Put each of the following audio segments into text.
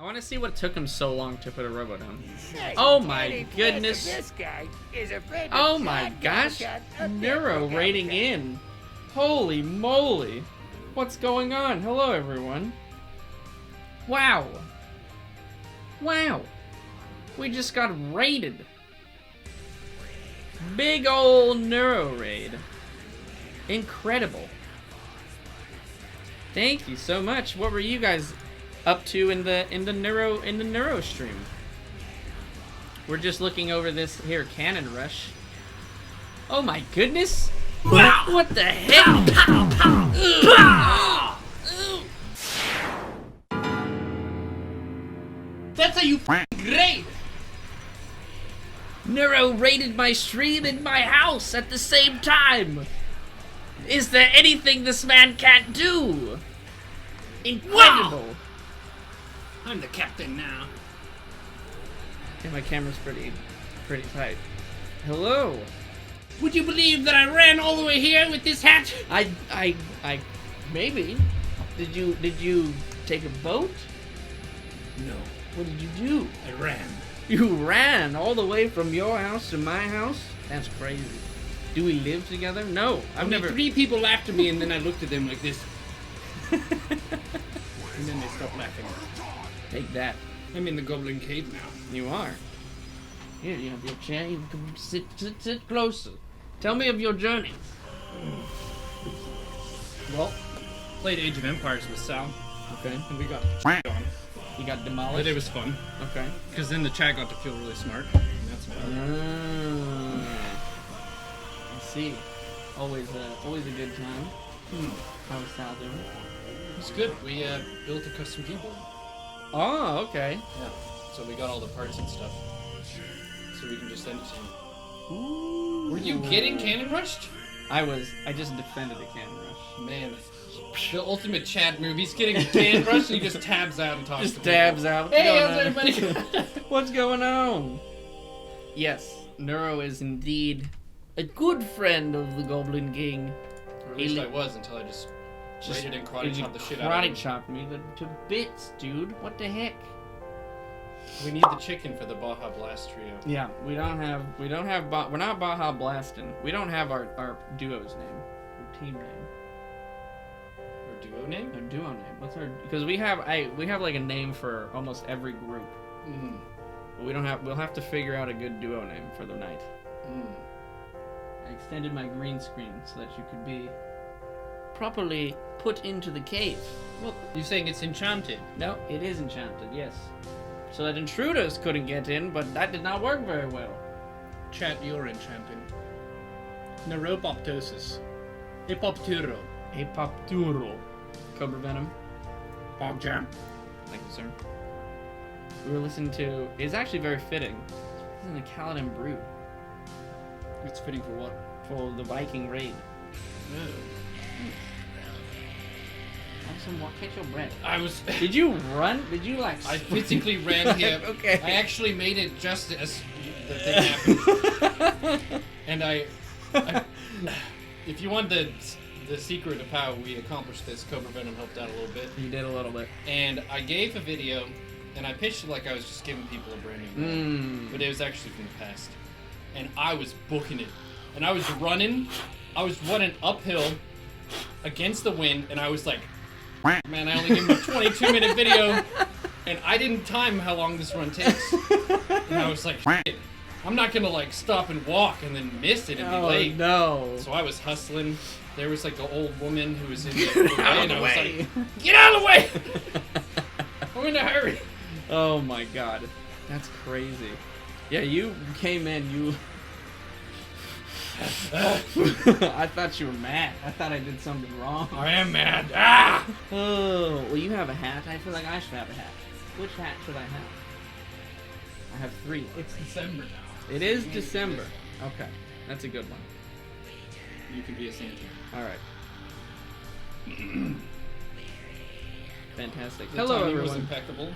I want to see what took him so long to put a robo down. Oh my goodness. This guy is afraid Oh my gosh. Neuro raiding in. Holy moly. What's going on? Hello everyone. Wow. Wow. We just got raided. Big ol' Neuro raid. Incredible. Thank you so much. What were you guys up to in the Neuro stream? We're just looking over this here cannon rush. Oh my goodness! What the heck? That's how you raid! Neuro raided my stream and my house at the same time! Is there anything this man can't do? Incredible! Wow. I'm the captain now. Yeah, my camera's pretty tight. Hello. Would you believe that I ran all the way here with this hat? I maybe. Did you take a boat? No. What did you do? I ran. You ran all the way from your house to my house? That's crazy. Do we live together? No, I've never. 3 people laughed at me, and then I looked at them like this. And then they stopped laughing. Take that. I'm in the Goblin Cave now. You are. Here, you have your chair. You can sit closer. Tell me of your journey. Well, played Age of Empires with Sal, Okay. and we got on. You got But demolished. it was fun, Okay. because then the chat got to feel really smart. And that's fun. I see. Always a good time. How's Sal doing? It's good. We built a custom keyboard. Oh, okay. Yeah. So we got all the parts and stuff. So we can just send it to you. Ooh. Were you getting cannon rushed? I just defended a cannon rush. Man, the ultimate chat move. He's getting cannon rushed and he just tabs out and talks Just to tabs people. out. Hey, What's how's going on? everybody? What's going on? Yes, Neuro is indeed a good friend of the Goblin King. Or at least I was until I just raided and karate chopped the shit out of Karate him. chopped me to bits, dude. What the heck? We need the chicken for the Baja Blast trio. Yeah, we're not Baja Blastin'. We don't have our duo's name, our team name, Or duo name? our duo name. What's our? Because we have like a name for almost every group. Mm. But we'll have to figure out a good duo name for the night. Mm. I extended my green screen so that you could be properly put into the cave. Well, you're saying it's enchanted. No, it is enchanted, yes. So that intruders couldn't get in, but that did not work very well. Chat, you're enchanting. Neuropoptosis. Epopturo. Apopturo. Cobra Venom. Pogjam. Thank you, sir. We were listening to... It's actually very fitting. This is the Kaladin Brood It's fitting for what? for the Viking raid. Have some more. Catch your breath. I was... Did you run? Did you like... I physically ran here. Okay. I actually made it just as the thing happened. And I if you want the secret of how we accomplished this, Cobra Venom helped out a little bit. You did a little bit. And I gave a video, and I pitched it like I was just giving people a brand new one. But it was actually from the past. And I was booking it. And I was running uphill against the wind, and I was like, man, I only gave him a 22-minute video, and I didn't time how long this run takes. And I was like, shit, I'm not gonna like stop and walk and then miss it and be late. No. So I was hustling. There was like an old woman who was in the way, and I was way. like, get out of the way! I'm in a hurry. Oh my god. That's crazy. Yeah, you came in, you... I thought you were mad. I thought I did something wrong. I am mad. Ah! Oh, well you have a hat. I feel like I should have a hat. Which hat should I have? I have 3. It's December now. It is December. Okay, that's a good one. You can be a Santa. Alright. Fantastic. The Hello timing was everyone. impeccable.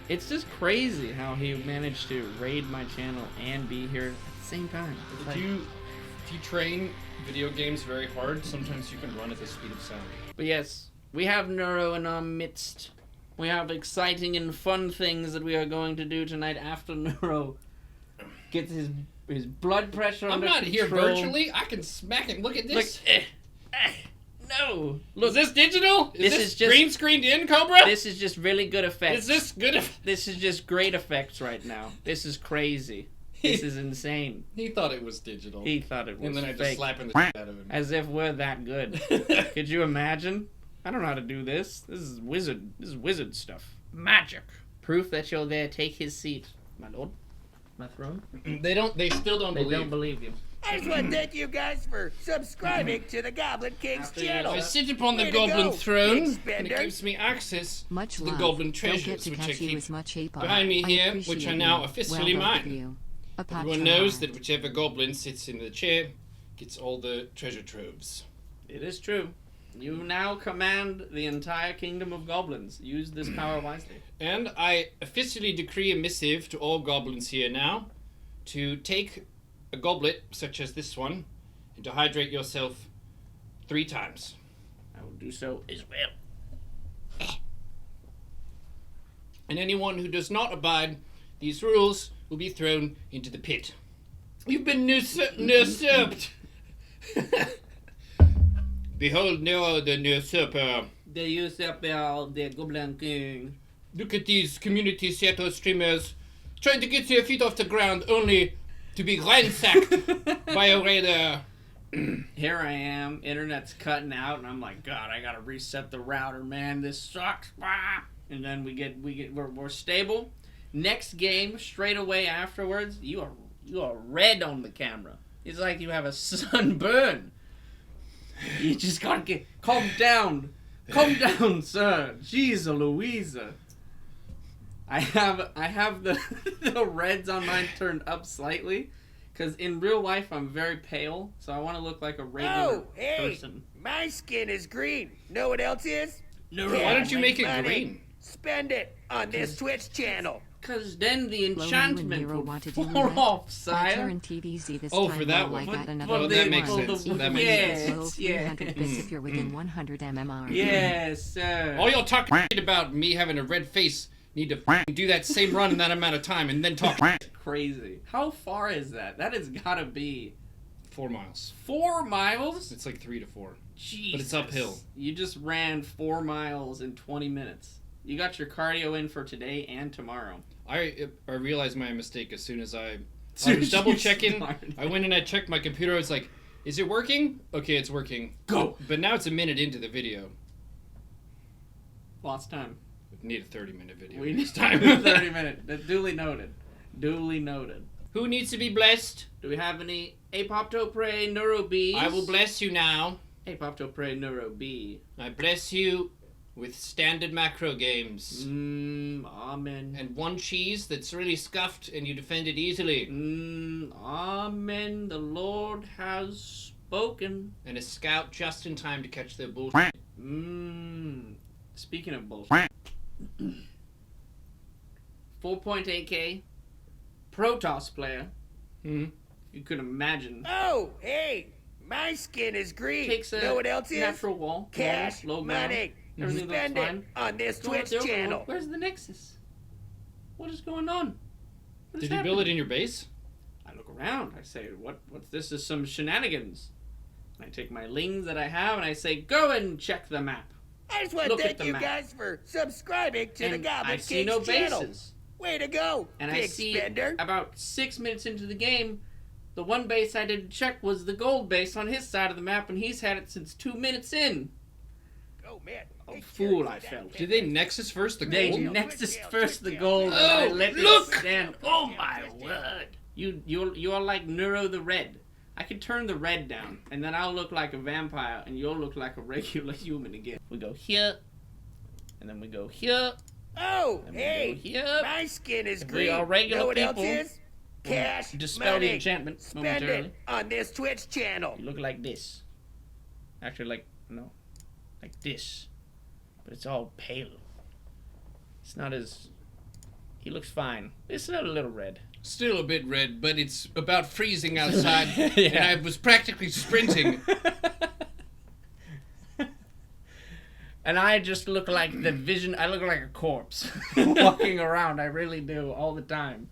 It's just crazy how he managed to raid my channel and be here at the same time. It's If you train video games very hard, sometimes you can run at the speed of sound. But yes, we have Neuro in our midst. We have exciting and fun things that we are going to do tonight after Neuro gets his blood pressure under I'm not here control. virtually. I can smack him. Look at this. No. Look, is this digital? This is just green screened in, Cobra? This is just really good effects. Is this good? This is just great effects right now. This is crazy. This is insane. He thought it was digital. He thought it was and then I fake. just slapping the shit out of him. As if we're that good. Could you imagine? I don't know how to do this. This is wizard stuff. Magic. Proof that you're there. Take his seat, my lord. My throne. They still don't believe. They don't believe you. I just want to thank you guys for subscribing to the Goblin King's channel. I sit upon the Way to Goblin go, throne, big and spender. it gives me access Much to the love. Goblin Don't get treasures, to which I catch you keep as much ape behind me I here, appreciate which are now you. officially Well done mine. for you. Apart Everyone from knows mine. that whichever goblin sits in the chair gets all the treasure troves. It is true. You now command the entire kingdom of goblins. Use this power wisely. And I officially decree a missive to all goblins here now to take a goblet, such as this one, and to hydrate yourself 3 times. I will do so as well. And anyone who does not abide these rules will be thrown into the pit. You've been usurped! Behold Neuro the Usurper. The Usurper, the Goblin King. Look at these community Seattle streamers trying to get their feet off the ground only to be ransacked by a raider. Here I am, internet's cutting out, and I'm like, God, I gotta reset the router, man. This sucks. Ah. And then we're stable. Next game, straight away afterwards, you are red on the camera. It's like you have a sunburn. You just gotta get calm down, sir. Jeez, Louisa. I have the the reds on mine turned up slightly, because in real life I'm very pale, so I want to look like a regular person. My skin is green. Know what else is? Neuro. Why don't you make it Money. green? Spend it on this Twitch channel. Because then the Well, enchantment Neuro would wanted you in fall that. off, I sire. turned TVZ this Oh, time. for that while one. I got another Well, that makes one. sense. the- That makes yes, sense. Low yeah. 300 bits if you're within 100 MMR. Yes, sir. All y'all talk shit about me having a red face need to do that same run in that amount of time and then talk shit. Crazy. How far is that? That has gotta be 4 miles. 4 miles? It's like 3 to 4. Jesus. But it's uphill. You just ran 4 miles in 20 minutes. You got your cardio in for today and tomorrow. I realized my mistake as soon as I Soon was as double you checking. started. I went and I checked my computer. I was like, is it working? Okay, it's working. Go. But now it's a minute into the video. Lost time. We need a 30-minute video. We next need time. 30 minutes. That's duly noted. Duly noted. Who needs to be blessed? Do we have any Apoptopre Neuro B's? I will bless you now. Apoptopre Neuro B. I bless you with standard macro games. Amen. And 1 cheese that's really scuffed and you defend it easily. Amen. The Lord has spoken. And a scout just in time to catch their bullshit. Speaking of bullshit. 4.8k Protoss player. Mm-hmm. You could imagine. Oh, hey, my skin is green. Takes a know what else is? natural wall. Cash, low ground. money. Everything looks Spend fine. it on this Going up Twitch the overlord. channel. Where's the Nexus? What is going on? What is Did you build it happening? in your base? I look around. I say, what's this? Is some shenanigans. I take my lings that I have and I say, go and check the map. I just want to Look at thank the you map. guys for subscribing to the And Goblin I see King's no channel. bases. Way to go, And big I see spender. about 6 minutes into the game, the one base I didn't check was the gold base on his side of the map, and he's had it since 2 minutes in. Oh, man. Oh, Make fool sure I you do felt. that. Did they Nexus first the They gold? nexus Twitch first the tail. gold, and I Oh, let look! it stand. Oh my word! You are like Neuro the Red. I could turn the red down, and then I'll look like a vampire, and you'll look like a regular human again. We go here, and then we go here, Oh, and we go hey, here. my skin is If we green. are regular know what else people, is? Cash, Dispel money. the enchantment Spend momentarily. it on this Twitch channel. You look like this. Actually, like this. But it's all pale. It's not as... He looks fine. It's a little red. Still a bit red, but it's about freezing outside, Yeah. and I was practically sprinting. And I just look like the vision. I look like a corpse walking around. I really do all the time.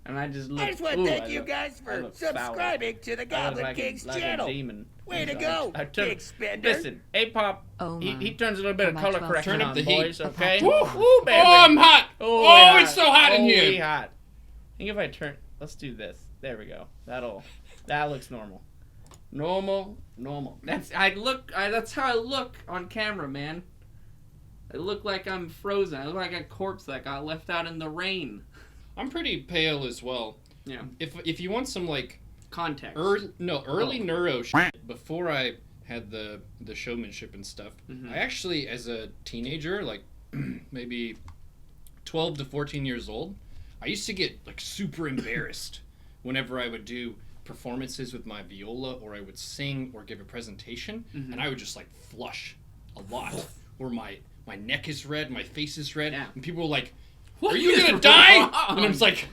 And I just look. I just want to thank you guys I for look foul. subscribing to the I look Goblin like King's like channel. a demon. Way to So go, I took, Big Spender. Listen, A-Pop, Oh he my. turns a little bit of Oh my color 12 correction Turn up on, the heat. boys, okay? Woo, Woo, baby. Oh, I'm hot. Oh, we it's so hot in here. we hot. I think if I turn, let's do this. There we go. That looks normal. Normal. That's how I look on camera, man. I look like I'm frozen. I look like a corpse that got left out in the rain. I'm pretty pale as well. Yeah. If you want some like Context. early neuro shit, before I had the showmanship and stuff, Mhm. I actually, as a teenager, like maybe 12 to 14 years old, I used to get like super embarrassed whenever I would do performances with my viola, or I would sing or give a presentation, and I would just like flush a lot, or my neck is red, my face is red, Yeah. and people were like, What "Are you is gonna die?" wrong? And I was like,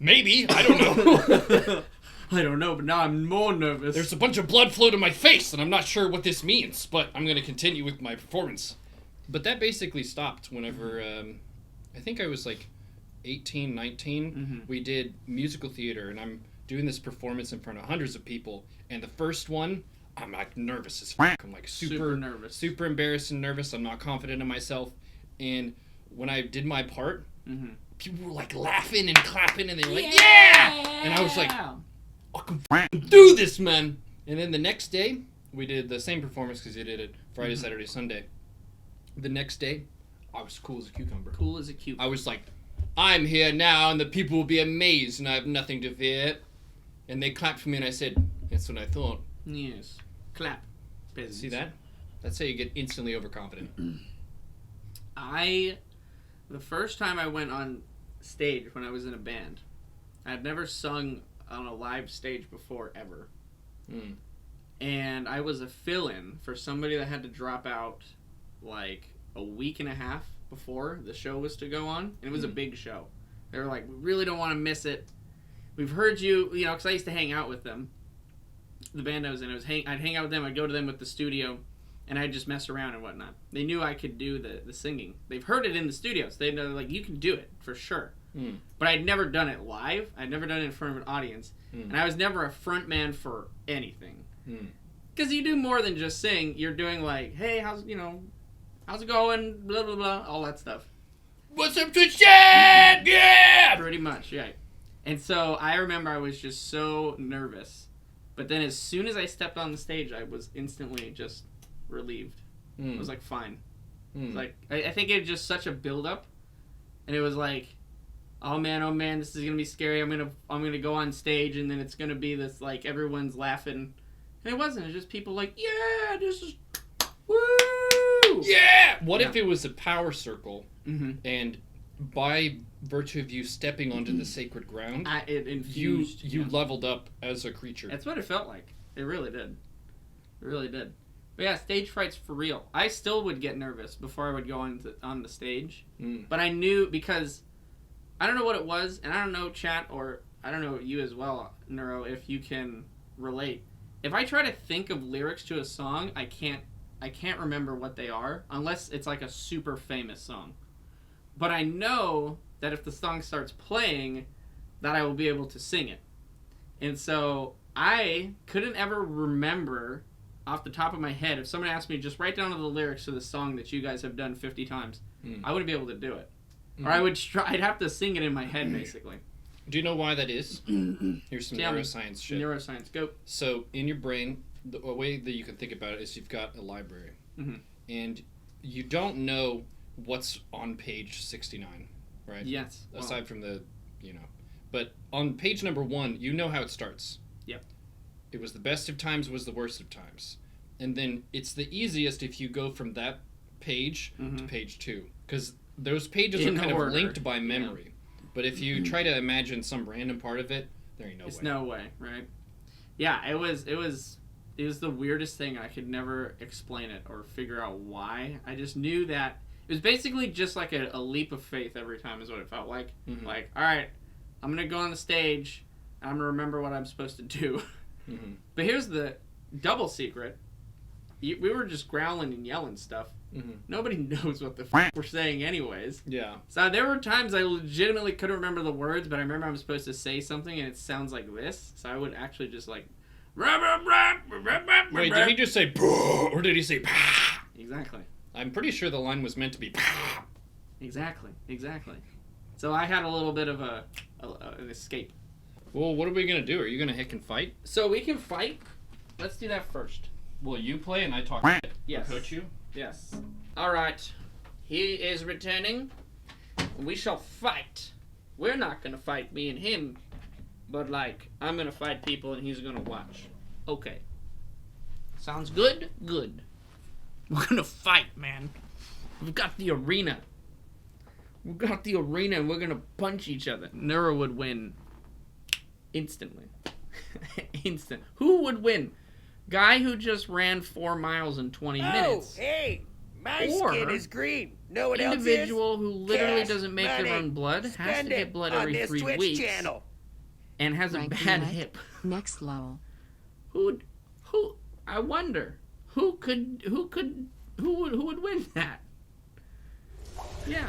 "Maybe, I don't know." I don't know, but now I'm more nervous. There's a bunch of blood flow to my face, and I'm not sure what this means, but I'm going to continue with my performance. But that basically stopped whenever, I think I was like 18, 19. We did musical theater, and I'm doing this performance in front of hundreds of people, and the first one, I'm like nervous as fuck. I'm like Super nervous. super embarrassed and nervous. I'm not confident in myself. And when I did my part, people were like laughing and clapping, and they were like, "Yeah!" And I was like, I can do this, man. And then the next day, we did the same performance because you did it Friday, Saturday, Sunday. The next day, I was cool as a cucumber. Cool as a cucumber. I was like, I'm here now, and the people will be amazed, and I have nothing to fear. And they clapped for me, and I said, that's what I thought. Yes. Clap. Peasants. See that? That's how you get instantly overconfident. The first time I went on stage when I was in a band, I'd never sung on a live stage before, ever. And I was a fill-in for somebody that had to drop out like a week and a half before the show was to go on. And it was a big show. They were like, we really don't want to miss it. We've heard you, because I used to hang out with them. The band I was in, I'd hang out with them, I'd go to them with the studio, and I'd just mess around and whatnot. They knew I could do the singing. They've heard it in the studios. They know, like, you can do it, for sure. But I'd never done it live. I'd never done it in front of an audience. And I was never a front man for anything. Because you do more than just sing. You're doing like, hey, how's it going? Blah, blah, blah. All that stuff. What's up to shit? Yeah! Pretty much, yeah. And so I remember I was just so nervous. But then as soon as I stepped on the stage, I was instantly just relieved. It was like, fine. It was like, I think it was just such a build-up. And it was like, oh man, this is gonna be scary. I'm gonna go on stage, and then it's gonna be this like everyone's laughing, and it wasn't. It was just people like, yeah, this is woo, Yeah! What if it was a power circle, Mm-hmm. and by virtue of you stepping onto the sacred ground, It infused. you leveled up as a creature? That's what it felt like. It really did. It really did. But yeah, stage fright's for real. I still would get nervous before I would go on the stage, but I knew, because I don't know what it was, and I don't know, chat, or I don't know you as well, Neuro, if you can relate. If I try to think of lyrics to a song, I can't remember what they are, unless it's like a super famous song. But I know that if the song starts playing, that I will be able to sing it. And so I couldn't ever remember off the top of my head. If someone asked me, just write down the lyrics to the song that you guys have done 50 times, I wouldn't be able to do it. Or I'd have to sing it in my head, basically. Do you know why that is? Here's some neuroscience shit. Neuroscience, go. So, in your brain, the way that you can think about it is you've got a library. And you don't know what's on page 69, right? Yes. Aside from the, But on page number 1, you know how it starts. Yep. It was the best of times, was the worst of times. And then it's the easiest if you go from that page to page 2. Because those pages In are kind order. of linked by memory. Yeah. But if you try to imagine some random part of it, there ain't no way. It's no way, right? Yeah, it was the weirdest thing. I could never explain it or figure out why. I just knew that it was basically just like a leap of faith every time is what it felt like. Like, all right, I'm going to go on the stage, and I'm going to remember what I'm supposed to do. But here's the double secret. We were just growling and yelling stuff. Nobody knows what the f we're saying anyways. Yeah. So there were times I legitimately couldn't remember the words, but I remember I was supposed to say something and it sounds like this. So I would actually just like... Wait, did he just say or did he say Exactly. I'm pretty sure the line was meant to be Exactly. So I had a little bit of an escape. Well, what are we going to do? Are you going to hick and fight? So we can fight. Let's do that first. Will you play and I talk shit? Yes. Coach you? Yes. Alright. He is returning. We shall fight. We're not gonna fight, me and him. But, like, I'm gonna fight people and he's gonna watch. Okay. Sounds good? Good. We're gonna fight, man. We've got the arena. We've got the arena and we're gonna punch each other. Neuro would win. Instantly. Instant. Who would win? Guy who just ran 4 miles in 20 minutes. Oh, hey, my Or skin is green. Know what else is? Individual who literally Cash doesn't make their money. own blood, has to Spend get it blood on every this 3 Twitch weeks, channel. and has a Rank bad Unite. hip. Next level. I wonder who would win that? Yeah.